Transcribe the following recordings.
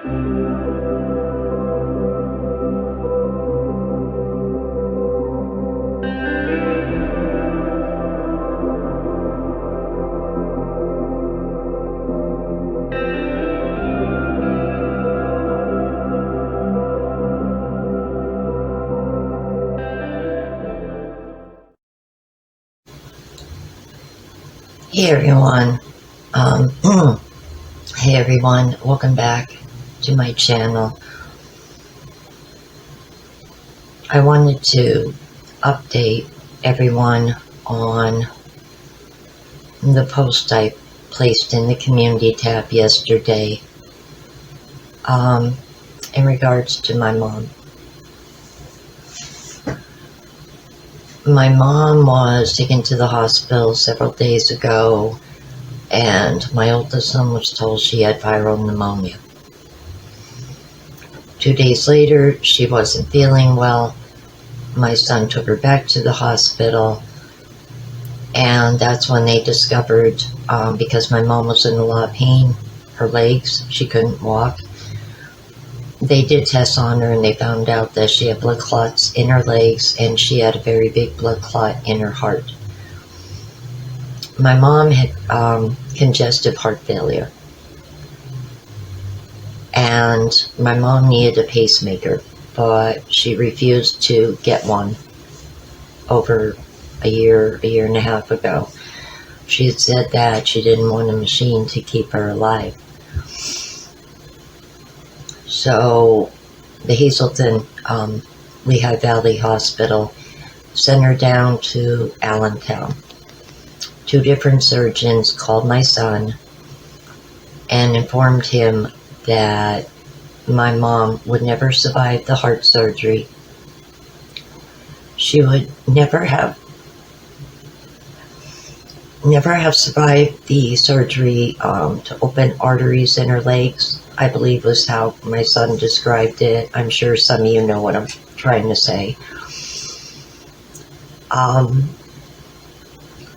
Hey everyone, hey everyone, welcome back to my channel. I wanted to update everyone on the post I placed in the community tab yesterday in regards to my mom. My mom was taken to the hospital several days ago, and my oldest son was told she had viral pneumonia. 2 days later, she wasn't feeling well. My son took her back to the hospital, and that's when they discovered, because my mom was in a lot of pain, her legs, she couldn't walk. They did tests on her and they found out that she had blood clots in her legs and she had a very big blood clot in her heart. My mom had congestive heart failure, and my mom needed a pacemaker, but she refused to get one over a year and a half ago. She had said that she didn't want a machine to keep her alive. So the Hazelton Lehigh Valley Hospital sent her down to Allentown. 2 different surgeons called my son and informed him that my mom would never survive the heart surgery. She would never have survived the surgery to open arteries in her legs, I believe was how my son described it. I'm sure some of you know what I'm trying to say.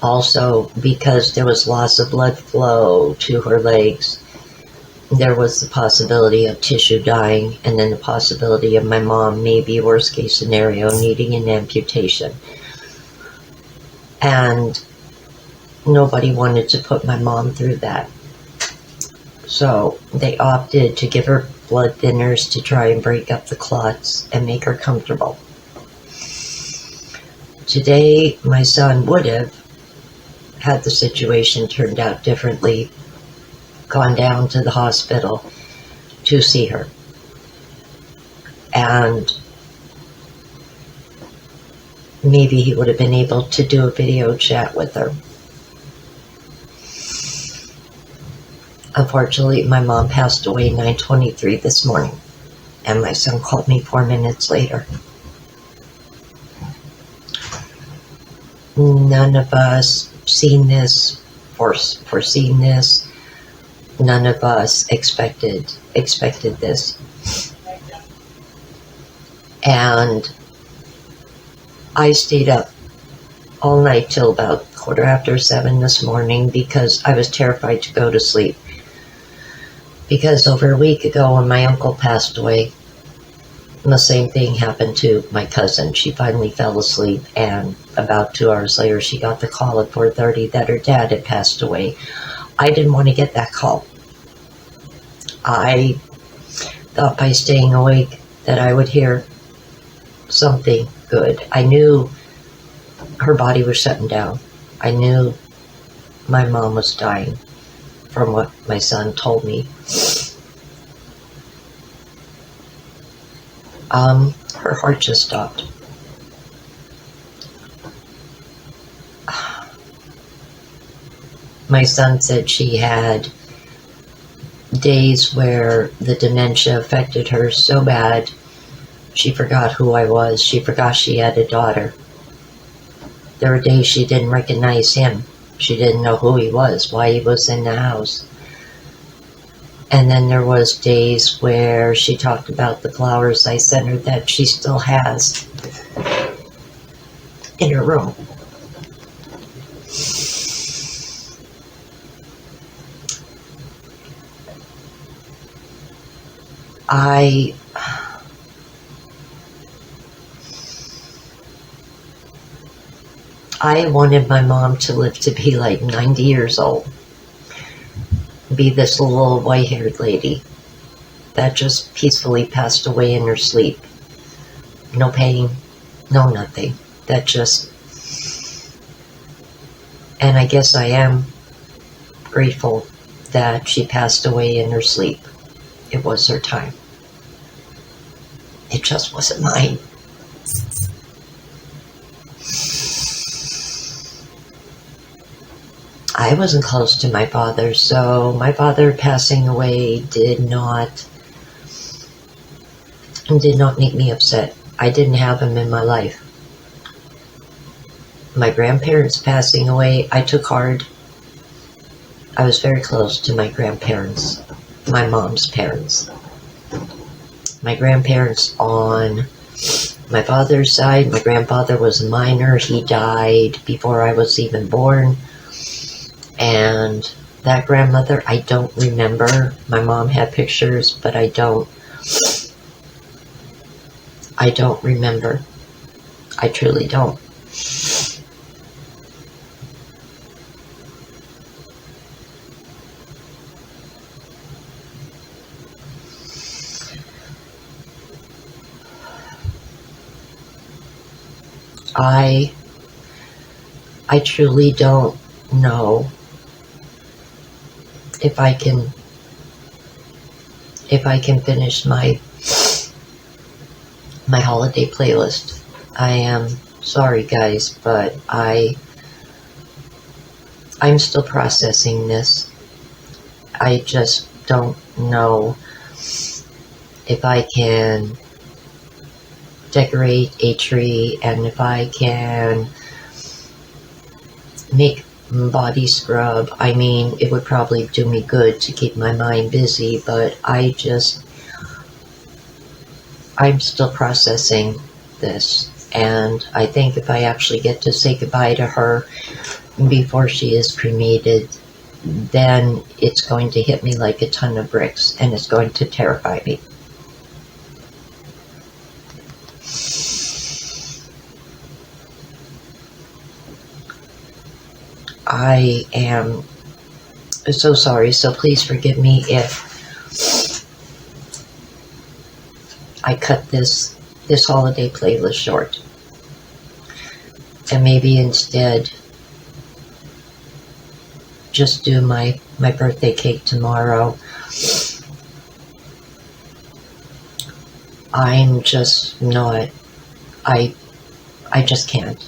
Also, because there was loss of blood flow to her legs, there was the possibility of tissue dying, and then the possibility of my mom, maybe worst case scenario, needing an amputation. And nobody wanted to put my mom through that. So they opted to give her blood thinners to try and break up the clots and make her comfortable. Today, my son would have, had the situation turned out differently, gone down to the hospital to see her. And maybe he would have been able to do a video chat with her. Unfortunately, my mom passed away 9:23 this morning, and my son called me 4 minutes later. None of us seen this or foreseen this. None of us expected this. And I stayed up all night till about 7:15 this morning because I was terrified to go to sleep. Because over a week ago when my uncle passed away, the same thing happened to my cousin. She finally fell asleep, and about 2 hours later she got the call at 4:30 that her dad had passed away. I didn't want to get that call. I thought by staying awake that I would hear something good. I knew her body was shutting down. I knew my mom was dying from what my son told me. Her heart just stopped. My son said she had days where the dementia affected her so bad, she forgot who I was. She forgot she had a daughter. There were days she didn't recognize him. She didn't know who he was, why he was in the house. And then there was days where she talked about the flowers I sent her that she still has in her room. I wanted my mom to live to be like 90 years old. Be this little white-haired lady that just peacefully passed away in her sleep. No pain, no nothing. That just... And I guess I am grateful that she passed away in her sleep. It was her time. It just wasn't mine. I wasn't close to my father, so my father passing away did not make me upset. I didn't have him in my life. My grandparents passing away, I took hard. I was very close to my grandparents, my mom's parents. My grandparents on my father's side, my grandfather was a minor. He died before I was even born. And that grandmother, I don't remember. My mom had pictures, but I don't remember. I truly don't. I truly don't know if I can finish my holiday playlist. I am sorry, guys, but I'm still processing this. I just don't know if I can decorate a tree and if I can make body scrub. I mean, it would probably do me good to keep my mind busy, but I'm still processing this. And I think if I actually get to say goodbye to her before she is cremated, then it's going to hit me like a ton of bricks and it's going to terrify me. I am so sorry, so please forgive me if I cut this holiday playlist short. And maybe instead just do my birthday cake tomorrow. I'm just not, I just can't.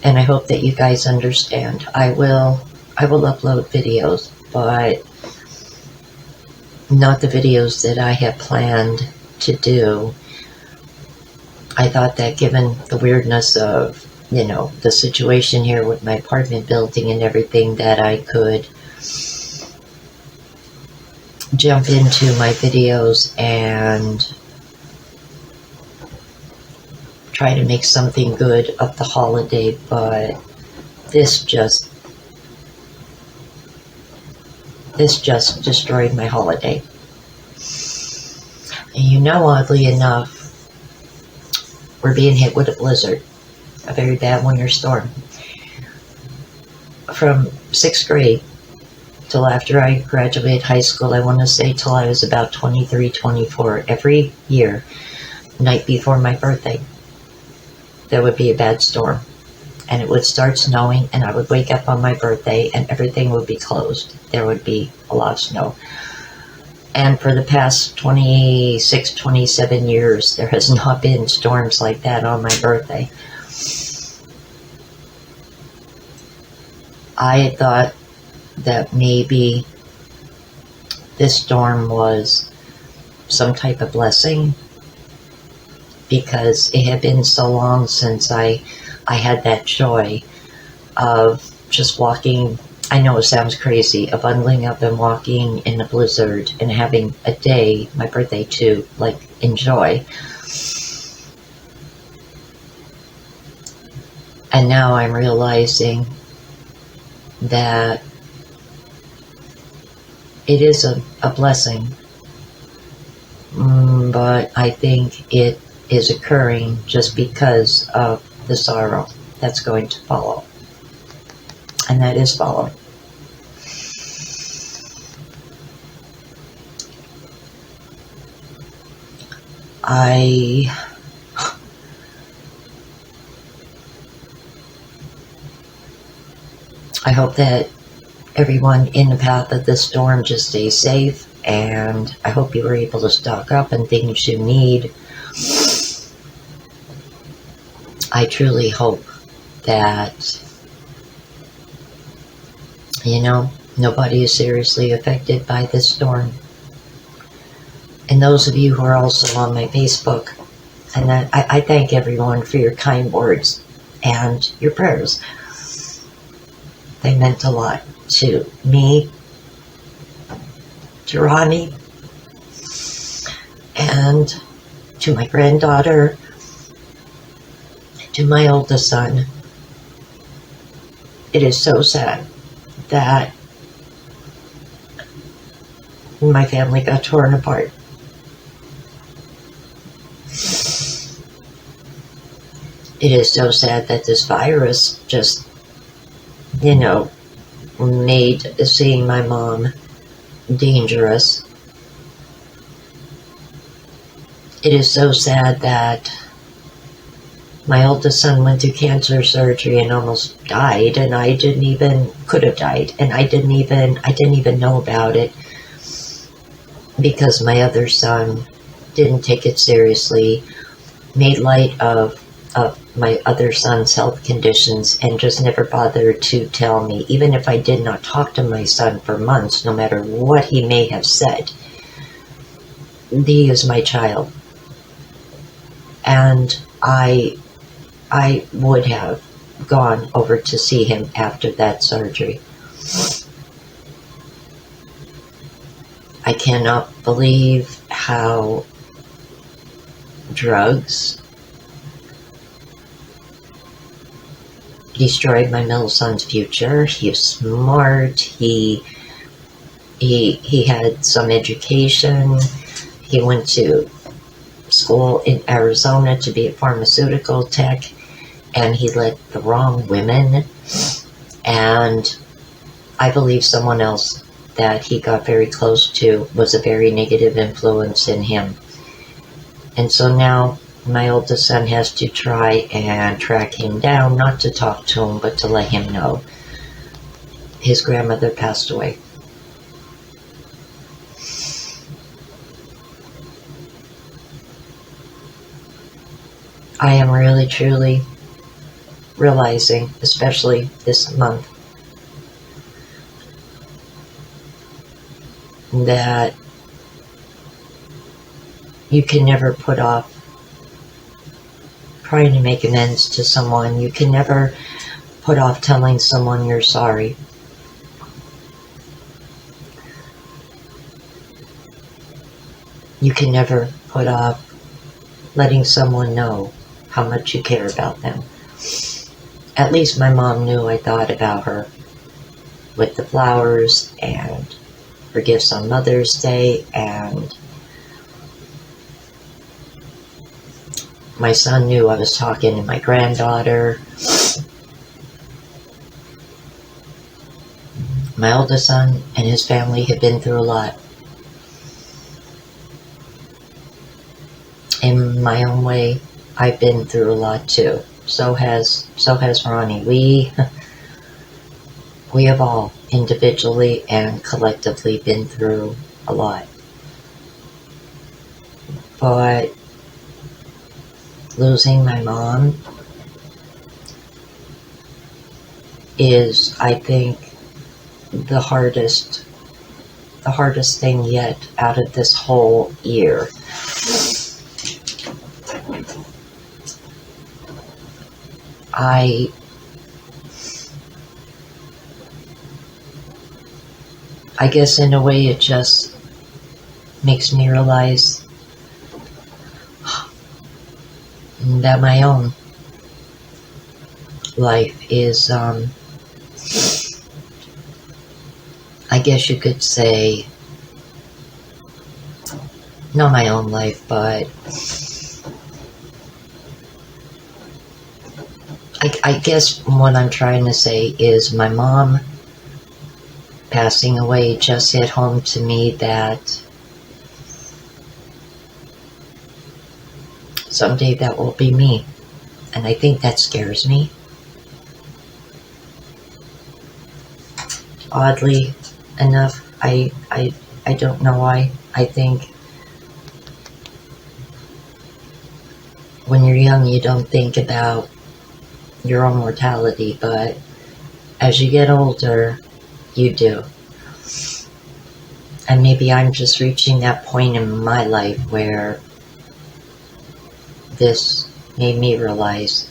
And I hope that you guys understand. I will upload videos, but not the videos that I have planned to do. I thought that given the weirdness of, the situation here with my apartment building and everything, that I could jump into my videos and try to make something good of the holiday, but this just destroyed my holiday. And oddly enough, we're being hit with a blizzard, a very bad winter storm. From 6th grade till after I graduated high school, I want to say till I was about 23, 24, every year, night before my birthday, there would be a bad storm. And it would start snowing, and I would wake up on my birthday, and everything would be closed. There would be a lot of snow. And for the past 26, 27 years, there has not been storms like that on my birthday. I had thought that maybe this storm was some type of blessing, because it had been so long since I had that joy of just walking. I know it sounds crazy, of bundling up and walking in a blizzard and having a day, my birthday, to enjoy. And now I'm realizing that it is a blessing but I think it is occurring just because of the sorrow that's going to follow. And that is following. I hope that everyone in the path of this storm just stays safe, and I hope you were able to stock up on things you need. I truly hope that, nobody is seriously affected by this storm. And those of you who are also on my Facebook, and I thank everyone for your kind words and your prayers. They meant a lot to me, to Ronnie, and to my granddaughter, to my oldest son. It is so sad that my family got torn apart. It is so sad that this virus just, made seeing my mom dangerous. It is so sad that my oldest son went through cancer surgery and almost died, and could have died, and I didn't even know about it because my other son didn't take it seriously, made light of my other son's health conditions, and just never bothered to tell me, even if I did not talk to my son for months, no matter what he may have said. He is my child. And I would have gone over to see him after that surgery. I cannot believe how drugs destroyed my middle son's future. He was smart. He had some education. He went to school in Arizona to be a pharmaceutical tech, and he let the wrong women, and I believe someone else that he got very close to was a very negative influence in him. And so now my oldest son has to try and track him down, not to talk to him, but to let him know his grandmother passed away. I am really, truly realizing, especially this month, that you can never put off trying to make amends to someone. You can never put off telling someone you're sorry. You can never put off letting someone know how much you care about them. At least my mom knew I thought about her with the flowers and her gifts on Mother's Day, and my son knew I was talking to my granddaughter. My oldest son and his family have been through a lot. In my own way, I've been through a lot too. So has Ronnie. We have all individually and collectively been through a lot. But losing my mom is, I think, the hardest thing yet out of this whole year. I guess in a way it just makes me realize that my own life is, I guess you could say, not my own life, but I guess what I'm trying to say is my mom passing away just hit home to me that someday that will be me. And I think that scares me. Oddly enough, I don't know why. I think when you're young, you don't think about your own mortality, but as you get older, you do. And maybe I'm just reaching that point in my life where this made me realize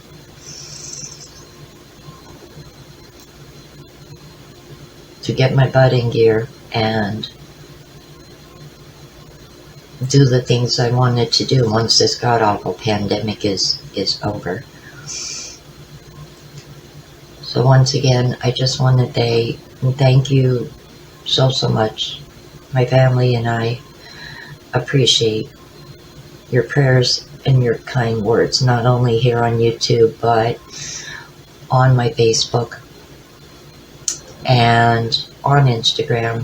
to get my butt in gear and do the things I wanted to do once this god-awful pandemic is over. So once again, I just want to say thank you so much. My family and I appreciate your prayers and your kind words, not only here on YouTube, but on my Facebook and on Instagram.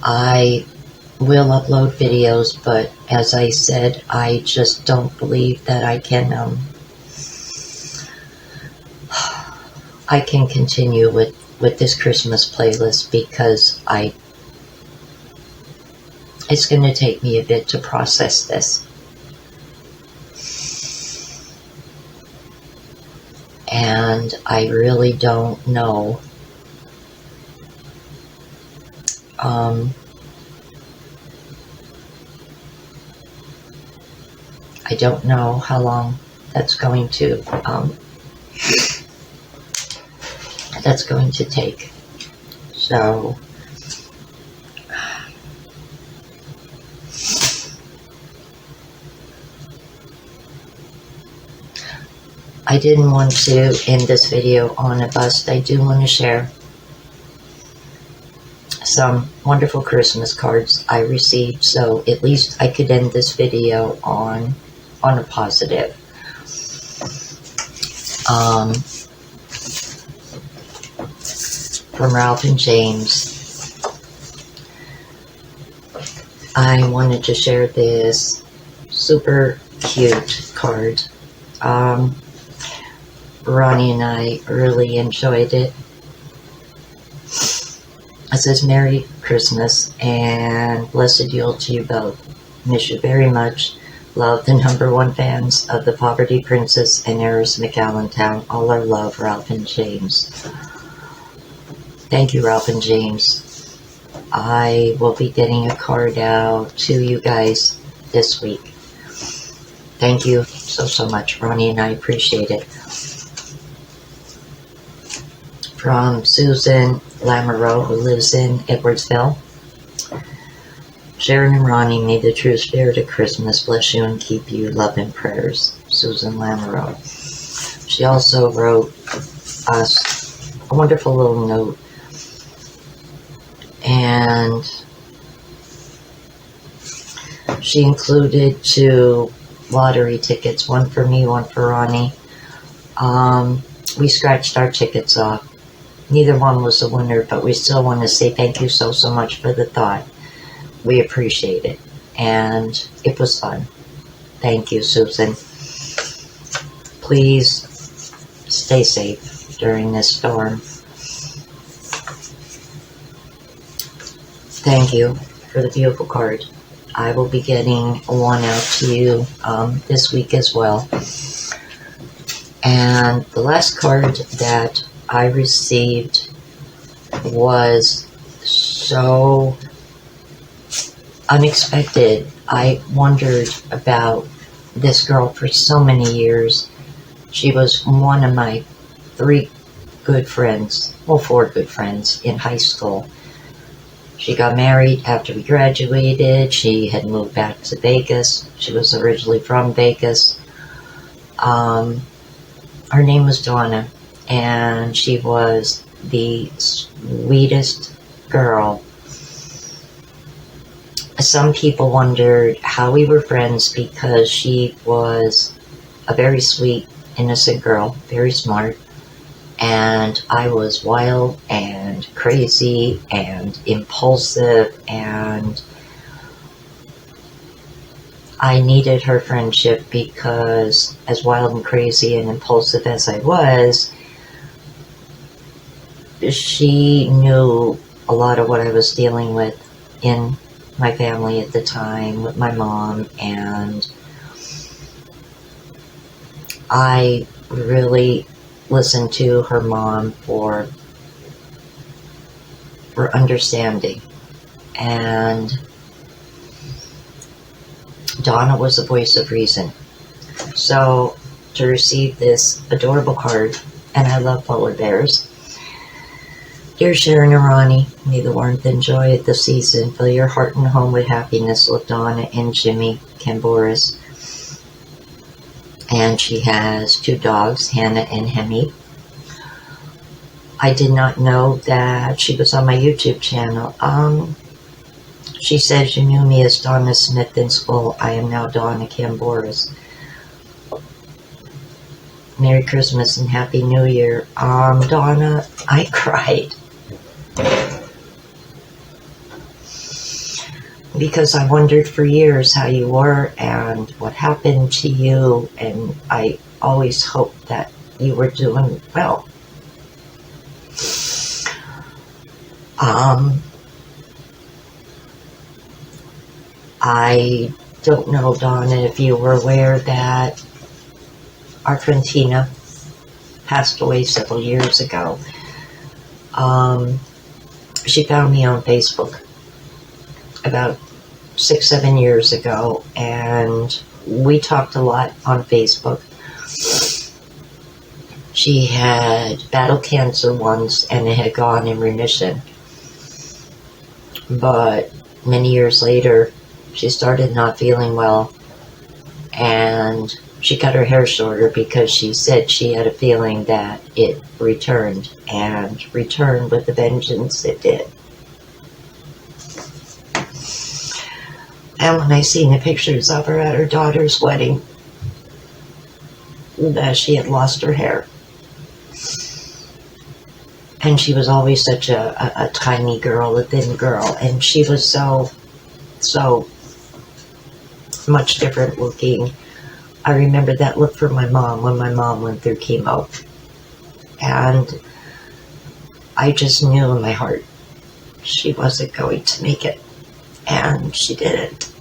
I will upload videos, but as I said, I just don't believe that I can continue with this Christmas playlist, because it's going to take me a bit to process this. And I really don't know I don't know how long that's going to take. So I didn't want to end this video on a bust. I do want to share some wonderful Christmas cards I received, so at least I could end this video on a positive. From Ralph and James, I wanted to share this super cute card. Ronnie and I really enjoyed it. It says, "Merry Christmas and blessed Yule to you both. Miss you very much. Love, the #1 fans of the Poverty Princess and Heiress McAllentown. All our love, Ralph and James." Thank you, Ralph and James. I will be getting a card out to you guys this week. Thank you so much. Ronnie and I appreciate it. From Susan Lamoureux, who lives in Edwardsville. "Sharon and Ronnie, may the true spirit of Christmas bless you and keep you. Love and prayers." Susan Lamoureux. She also wrote us a wonderful little note, and she included 2 lottery tickets, one for me, one for Ronnie. We scratched our tickets off. Neither one was a winner, but we still want to say thank you so much for the thought. We appreciate it, and it was fun. Thank you, Susan. Please stay safe during this storm. Thank you for the beautiful card. I will be getting one out to you this week as well. And the last card that I received was so unexpected. I wondered about this girl for so many years. She was one of my 3 good friends, well, 4 good friends in high school. She got married after we graduated. She had moved back to Vegas. She was originally from Vegas. Her name was Donna, and she was the sweetest girl. some people wondered how we were friends because she was a very sweet, innocent girl, very smart, and I was wild and crazy and impulsive, and I needed her friendship because, as wild and crazy and impulsive as I was, she knew a lot of what I was dealing with in my family at the time with my mom, and I really listened to her mom for understanding. And Donna was the voice of reason. So to receive this adorable card, and I love polar bears. Dear Sharon and Ronnie, may the warmth and joy of the season fill your heart and home with happiness with Donna and Jimmy Camboris. And she has 2 dogs, Hannah and Hemi. I did not know that she was on my YouTube channel. She says, you knew me as Donna Smith in school. I am now Donna Camboris. Merry Christmas and Happy New Year. Donna, I cried. Because I wondered for years how you were and what happened to you, and I always hoped that you were doing well. I don't know, Donna, if you were aware that our friend Tina passed away several years ago. She found me on Facebook about 6-7 years ago, and we talked a lot on Facebook. She had battled cancer once, and it had gone in remission. But many years later, she started not feeling well, and she cut her hair shorter because she said she had a feeling that it returned, and returned with a vengeance it did. And when I seen the pictures of her at her daughter's wedding, that she had lost her hair. And she was always such a tiny girl, a thin girl, and she was so much different looking. I remember that look for my mom when my mom went through chemo. And I just knew in my heart she wasn't going to make it. And she didn't.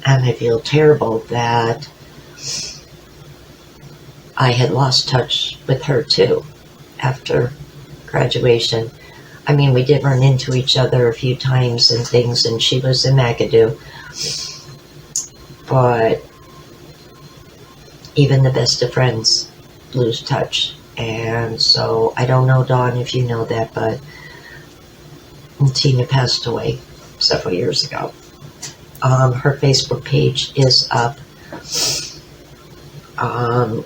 And I feel terrible that I had lost touch with her too after graduation. I mean, we did run into each other a few times and things, and she was in Magadoo. But even the best of friends lose touch. And so I don't know, Dawn, if you know that, but Tina passed away several years ago. Her Facebook page is up.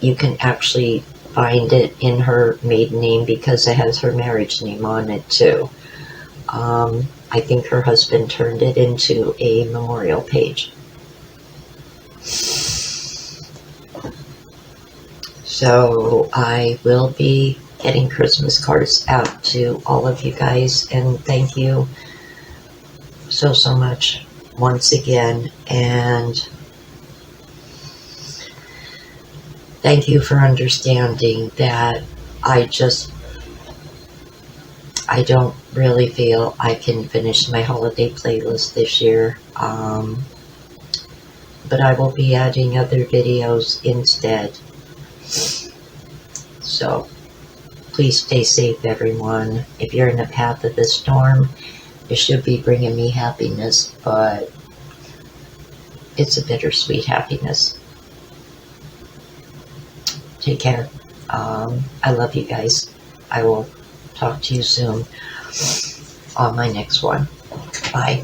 You can actually find it in her maiden name because it has her marriage name on it too. I think her husband turned it into a memorial page. So I will be getting Christmas cards out to all of you guys, and thank you so much once again, and thank you for understanding that I don't really feel I can finish my holiday playlist this year, but I will be adding other videos instead. So please stay safe, everyone. If you're in the path of the storm, it should be bringing me happiness, but it's a bittersweet happiness. Take care. I love you guys. I will talk to you soon on my next one. Bye.